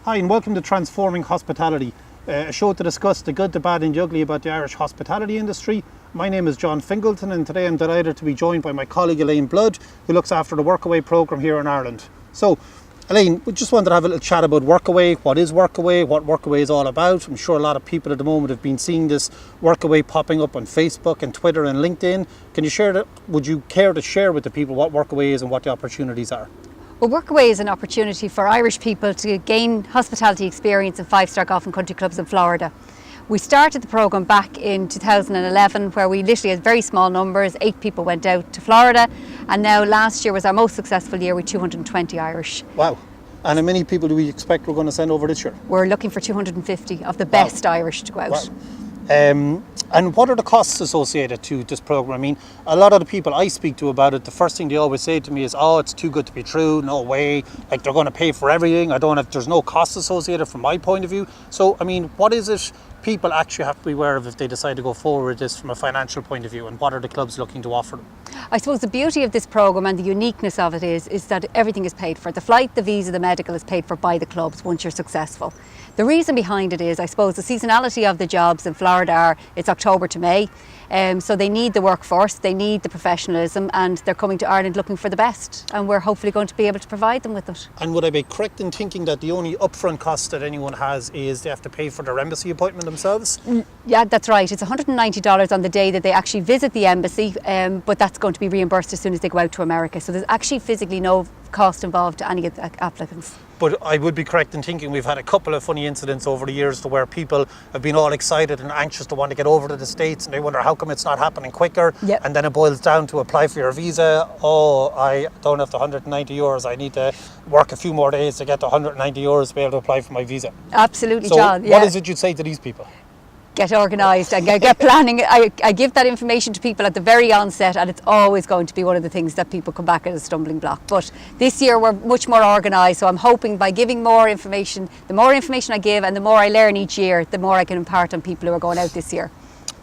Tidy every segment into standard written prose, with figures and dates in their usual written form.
Hi and welcome to Transforming Hospitality, a show to discuss the good, the bad and the ugly about the Irish hospitality industry. My name is John Fingleton and today I'm delighted to be joined by my colleague Elaine Blood, who looks after the Workaway programme here in Ireland. So Elaine, we just wanted to have a little chat about Workaway. What is Workaway? What Workaway is all about? I'm sure a lot of people at the moment have been seeing this Workaway popping up on Facebook and Twitter and LinkedIn. Can you share that? Would you care to share with the people what Workaway is and what the opportunities are? Well, Workaway is an opportunity for Irish people to gain hospitality experience in five-star golf and country clubs in Florida. We started the programme back in 2011 where we literally had very small numbers, 8 people went out to Florida, and now last year was our most successful year with 220 Irish. Wow. And how many people do we expect we're going to send over this year? We're looking for 250 of the best Irish to go out. Wow. And what are the costs associated to this programme? I mean, a lot of the people I speak to about it, the first thing they always say to me is, oh, it's too good to be true, no way, like they're going to pay for everything, there's no costs associated from my point of view. So, I mean, what is it people actually have to be aware of if they decide to go forward with this from a financial point of view, and what are the clubs looking to offer them? I suppose the beauty of this programme and the uniqueness of it is that everything is paid for. The flight, the visa, the medical is paid for by the clubs once you're successful. The reason behind it is, I suppose, the seasonality of the jobs in Florida it's October to May. So they need the workforce, they need the professionalism, and they're coming to Ireland looking for the best, and we're hopefully going to be able to provide them with it. And would I be correct in thinking that the only upfront cost that anyone has is they have to pay for their embassy appointment themselves? Yeah, that's right. It's $190 on the day that they actually visit the embassy, but that's going to be reimbursed as soon as they go out to America. So there's actually physically no cost involved to any of the applicants. But I would be correct in thinking we've had a couple of funny incidents over the years to where people have been all excited and anxious to want to get over to the States, and they wonder how come it's not happening quicker. Yep. And then it boils down to apply for your visa. Oh, I don't have the €190. I need to work a few more days to get the €190 to be able to apply for my visa. Absolutely, so John. What is it you'd say to these people? Get organised and get planning. I give that information to people at the very onset, and it's always going to be one of the things that people come back as a stumbling block. But this year we're much more organised, so I'm hoping by giving more information, the more information I give and the more I learn each year, the more I can impart on people who are going out this year.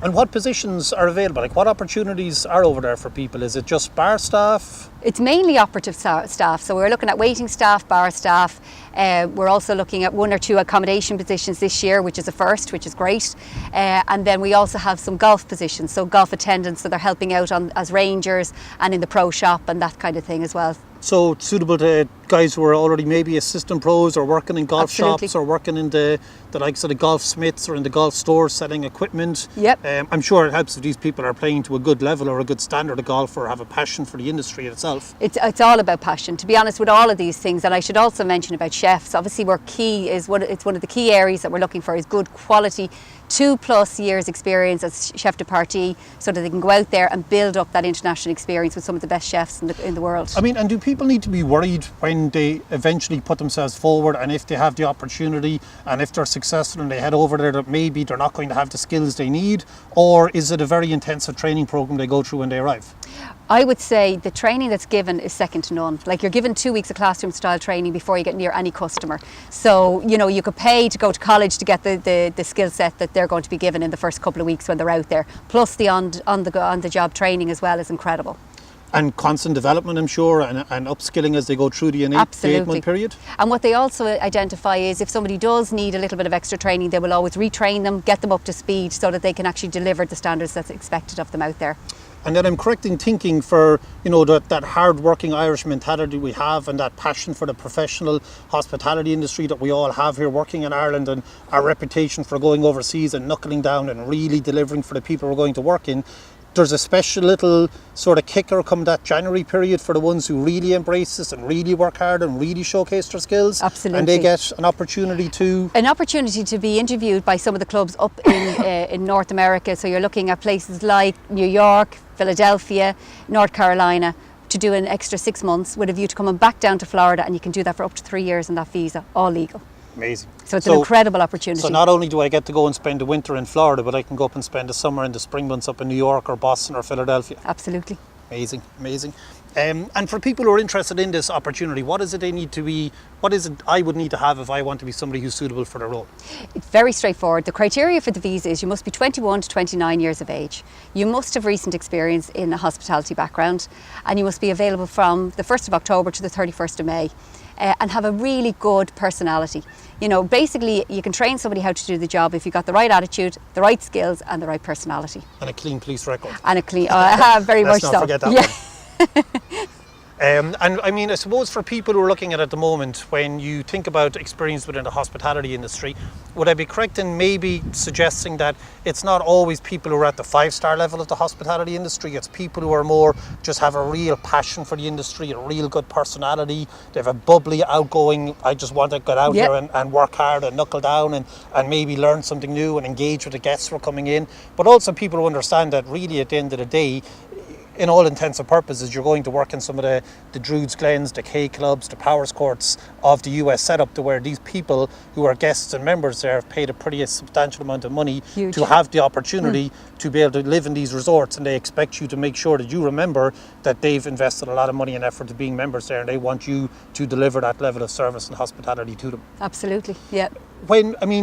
And what positions are available? Like, what opportunities are over there for people? Is it just bar staff? It's mainly operative staff, so we're looking at waiting staff, bar staff. We're also looking at 1 or 2 accommodation positions this year, which is a first, which is great. And then we also have some golf positions, so golf attendants, so they're helping out as rangers and in the pro shop and that kind of thing as well. So it's suitable to guys who are already maybe assistant pros or working in golf Absolutely. shops or working in the likes of the golf smiths or in the golf stores selling equipment. Yep. I'm sure it helps if these people are playing to a good level or a good standard of golf or have a passion for the industry itself. It's all about passion, to be honest, with all of these things. And I should also mention about chefs. Obviously, it's one of the key areas that we're looking for is good quality 2+ years experience as chef de partie, so that they can go out there and build up that international experience with some of the best chefs in the world. I mean, and do people need to be worried when they eventually put themselves forward, and if they have the opportunity and if they're successful and they head over there, that maybe they're not going to have the skills they need? Or is it a very intensive training program they go through when they arrive? I would say the training that's given is second to none. Like, you're given 2 weeks of classroom style training before you get near any customer. So, you could pay to go to college to get the skill set that they're going to be given in the first couple of weeks when they're out there. Plus the on the job training as well is incredible. And constant development, I'm sure, and upskilling as they go through the 8-month period. And what they also identify is if somebody does need a little bit of extra training, they will always retrain them, get them up to speed so that they can actually deliver the standards that's expected of them out there. And then I'm correct in thinking for, that hard-working Irish mentality we have and that passion for the professional hospitality industry that we all have here working in Ireland, and our reputation for going overseas and knuckling down and really delivering for the people we're going to work in. There's a special little sort of kicker come that January period for the ones who really embrace this and really work hard and really showcase their skills. Absolutely. And they get an opportunity to be interviewed by some of the clubs up in North America. So you're looking at places like New York, Philadelphia, North Carolina, to do an extra 6 months with a view to coming back down to Florida, and you can do that for up to 3 years on that visa, all legal. Amazing. So it's an incredible opportunity. So not only do I get to go and spend the winter in Florida, but I can go up and spend the summer and the spring months up in New York or Boston or Philadelphia. Absolutely. Amazing, amazing. And for people who are interested in this opportunity, what is it I would need to have if I want to be somebody who's suitable for the role? It's very straightforward. The criteria for the visa is you must be 21 to 29 years of age. You must have recent experience in a hospitality background, and you must be available from the 1st of October to the 31st of May. and have a really good personality. You know, basically you can train somebody how to do the job if you've got the right attitude, the right skills and the right personality. And a clean police record. And a clean, very much so. Let's not forget that one. And I mean, I suppose for people who are looking at it at the moment, when you think about experience within the hospitality industry, would I be correct in maybe suggesting that it's not always people who are at the 5-star level of the hospitality industry, it's people who are more, just have a real passion for the industry, a real good personality, they have a bubbly, outgoing, I just want to get out here and work hard and knuckle down and maybe learn something new and engage with the guests who are coming in, but also people who understand that really at the end of the day, in all intents and purposes, you're going to work in some of the Druids Glens, the K clubs, the Powers Courts of the US setup, to where these people who are guests and members there have paid a pretty substantial amount of money to have the opportunity to be able to live in these resorts, and they expect you to make sure that you remember that they've invested a lot of money and effort to being members there, and they want you to deliver that level of service and hospitality to them. Absolutely, yeah.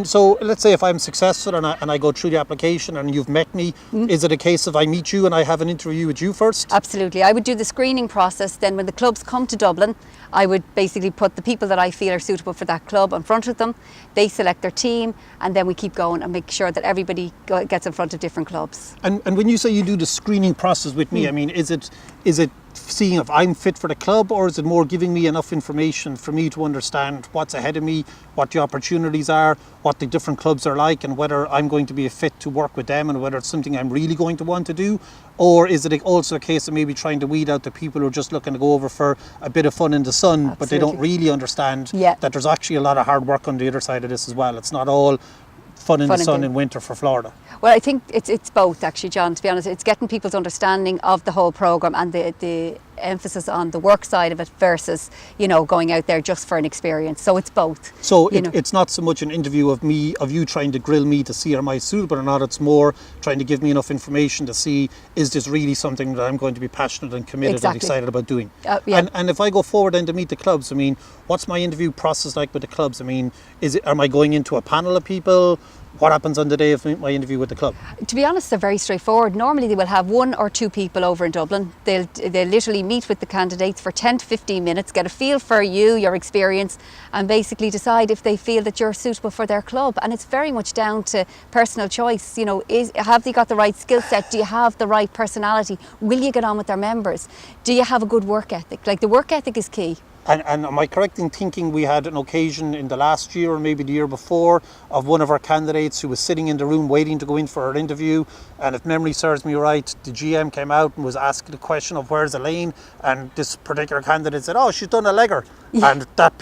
So let's say if I'm successful and I go through the application and you've met me, is it a case of I meet you and I have an interview with you first? Absolutely. I would do the screening process. Then when the clubs come to Dublin, I would basically put the people that I feel are suitable for that club in front of them. They select their team, and then we keep going and make sure that everybody gets in front of different clubs. And when you say you do the screening process with me, I mean, is it seeing if I'm fit for the club, or is it more giving me enough information for me to understand what's ahead of me, what the opportunities are, what the different clubs are like, and whether I'm going to be a fit to work with them and whether it's something I'm really going to want to do? Or is it also a case of maybe trying to weed out the people who are just looking to go over for a bit of fun in the sun, Absolutely. but they don't really understand that there's actually a lot of hard work on the other side of this as well? It's not all fun in the sun in winter for Florida. Well, I think it's both, actually, John, to be honest. It's getting people's understanding of the whole programme and the emphasis on the work side of it versus, you know, going out there just for an experience. So it's both. So it's not so much an interview of you trying to grill me to see am I suitable or not. It's more trying to give me enough information to see, is this really something that I'm going to be passionate and committed and excited about doing? And if I go forward then to meet the clubs, I mean, what's my interview process like with the clubs? I mean, am I going into a panel of people? What happens on the day of my interview with the club? To be honest, they're very straightforward. Normally they will have 1 or 2 people over in Dublin. They'll literally meet with the candidates for 10 to 15 minutes, get a feel for you, your experience, and basically decide if they feel that you're suitable for their club. And it's very much down to personal choice. You know, have they got the right skill set? Do you have the right personality? Will you get on with their members? Do you have a good work ethic? Like, the work ethic is key. And am I correct in thinking we had an occasion in the last year or maybe the year before of one of our candidates who was sitting in the room waiting to go in for her interview, and if memory serves me right, the GM came out and was asking the question of where's Elaine, and this particular candidate said, oh, she's done a legger. And that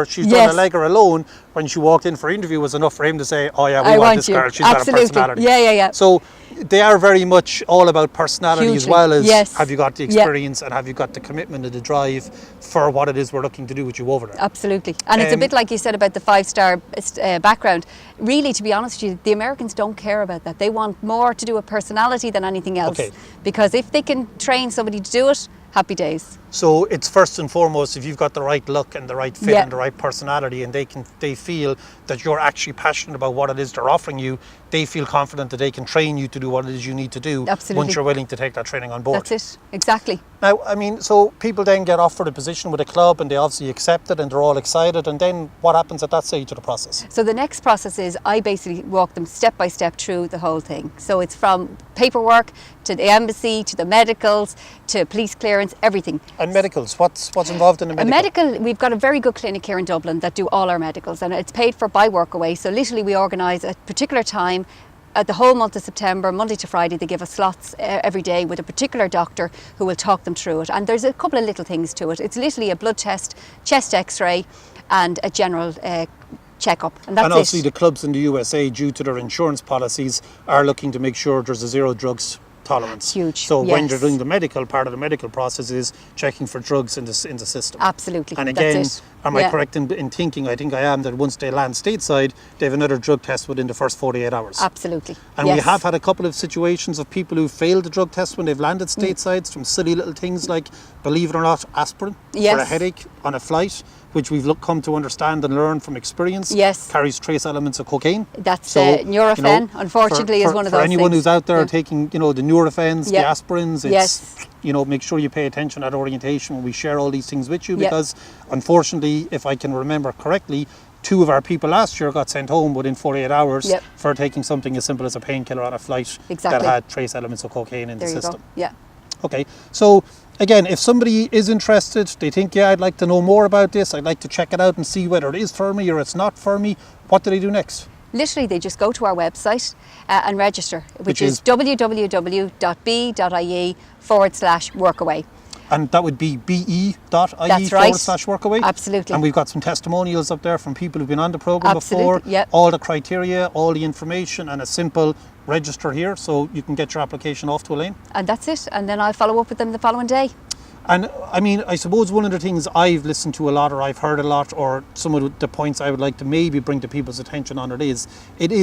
she's done a legger alone when she walked in for interview was enough for him to say, oh yeah, we want this girl, she's got a personality. Yeah. So they are very much all about personality. Hugely. As well as have you got the experience and have you got the commitment and the drive for what it is we're looking to do with you over there. Absolutely. And it's a bit like you said about the 5-star background. Really, to be honest with you, the Americans don't care about that. They want more to do with personality than anything else. Because if they can train somebody to do it, happy days. So it's first and foremost, if you've got the right look and the right fit and the right personality, and they feel that you're actually passionate about what it is they're offering you, they feel confident that they can train you to do what it is you need to do. Absolutely. Once you're willing to take that training on board. That's it, exactly. Now, I mean, so people then get offered a position with a club and they obviously accept it and they're all excited, and then what happens at that stage of the process? So the next process is I basically walk them step by step through the whole thing. So it's from paperwork to the embassy, to the medicals, to police clearance, everything. And medicals, what's involved in a medical? A medical, we've got a very good clinic here in Dublin that do all our medicals, and it's paid for by Workaway. So literally we organise a particular time at the whole month of September, Monday to Friday. They give us slots every day with a particular doctor who will talk them through it. And there's a couple of little things to it. It's literally a blood test, chest x-ray and a general check-up, and that's obviously it. The clubs in the USA, due to their insurance policies, are looking to make sure there's a zero drugs tolerance. Huge. So when they're doing the medical part of the medical process is checking for drugs in the system. Absolutely. And again, that's it. am I correct in thinking, I think I am, that once they land stateside, they have another drug test within the first 48 hours? Absolutely. And we have had a couple of situations of people who failed the drug test when they've landed stateside from silly little things like, believe it or not, aspirin for a headache. on a flight, which we've come to understand and learn from experience, Yes. carries trace elements of cocaine. That's So, Nurofen, unfortunately, is one of those For anyone things. who's out there taking, the Nurofens, the Yeah. aspirins, it's, Yes. make sure you pay attention at orientation when we share all these things with you, Yeah. because unfortunately, if I can remember correctly, 2 of our people last year got sent home within 48 hours Yep. for taking something as simple as a painkiller on a flight Exactly. that had trace elements of cocaine in There the you system. go. Yeah. Okay, so again, if somebody is interested, they think, yeah, I'd like to know more about this, I'd like to check it out and see whether it is for me or it's not for me, what do they do next? Literally, they just go to our website and register, which Which is is? www.b.ie/Workaway. And that would be be.ie That's right. /Workaway. Absolutely. And we've got some testimonials up there from people who've been on the programme before. Absolutely, yep. All the criteria, all the information, and a simple register here, so you can get your application off to Elaine. And that's it. And then I'll follow up with them the following day. And I mean, I suppose one of the things I've listened to a lot, or I've heard a lot, or some of the points I would like to maybe bring to people's attention on it is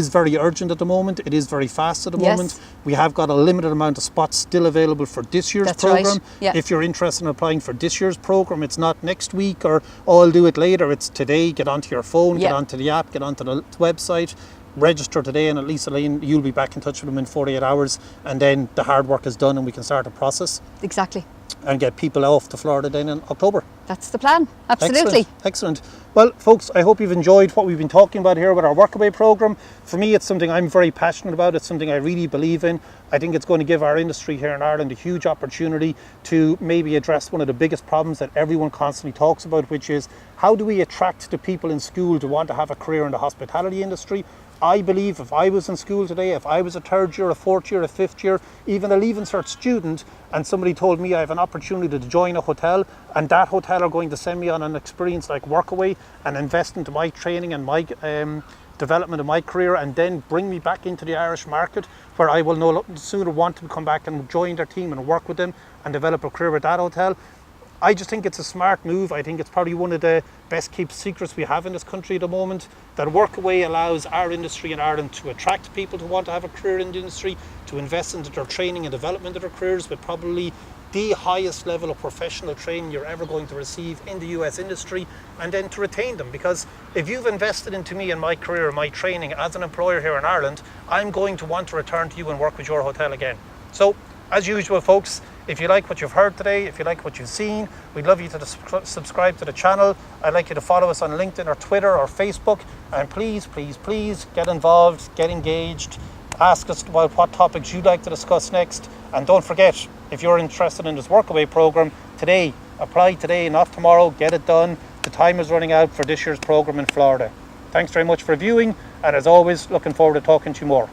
very urgent at the moment. It is very fast at the Yes. moment. We have got a limited amount of spots still available for this year's That's right, programme. yeah. If you're interested in applying for this year's programme, it's not next week or, oh, I'll do it later. It's today. Get onto your phone, Yeah. get onto the app, get onto the website. Register today, and at least Elaine, you'll be back in touch with them in 48 hours, and then the hard work is done and we can start the process Exactly. and get people off to Florida then in October. That's the plan. Absolutely. Excellent. Well, folks, I hope you've enjoyed what we've been talking about here with our Workaway programme. For me, it's something I'm very passionate about. It's something I really believe in. I think it's going to give our industry here in Ireland a huge opportunity to maybe address one of the biggest problems that everyone constantly talks about, which is how do we attract the people in school to want to have a career in the hospitality industry? I believe if I was in school today, if I was a 3rd year, a 4th year, a 5th year, even a Leaving Cert student, and somebody told me I have an opportunity to join a hotel, and that hotel are going to send me on an experience like Workaway and invest into my training and my development of my career, and then bring me back into the Irish market, where I will no sooner want to come back and join their team and work with them and develop a career with that hotel. I just think it's a smart move. I think it's probably one of the best kept secrets we have in this country at the moment, that Workaway allows our industry in Ireland to attract people to want to have a career in the industry, to invest into their training and development of their careers with probably the highest level of professional training you're ever going to receive in the US industry, and then to retain them. Because if you've invested into me and my career and my training as an employer here in Ireland, I'm going to want to return to you and work with your hotel again. So, as usual, folks, if you like what you've heard today, if you like what you've seen, we'd love you to subscribe to the channel. I'd like you to follow us on LinkedIn or Twitter or Facebook. And please, please, please get involved, get engaged. Ask us about what topics you'd like to discuss next. And don't forget, if you're interested in this Workaway programme, today, apply today, not tomorrow, get it done. The time is running out for this year's programme in Florida. Thanks very much for viewing. And as always, looking forward to talking to you more.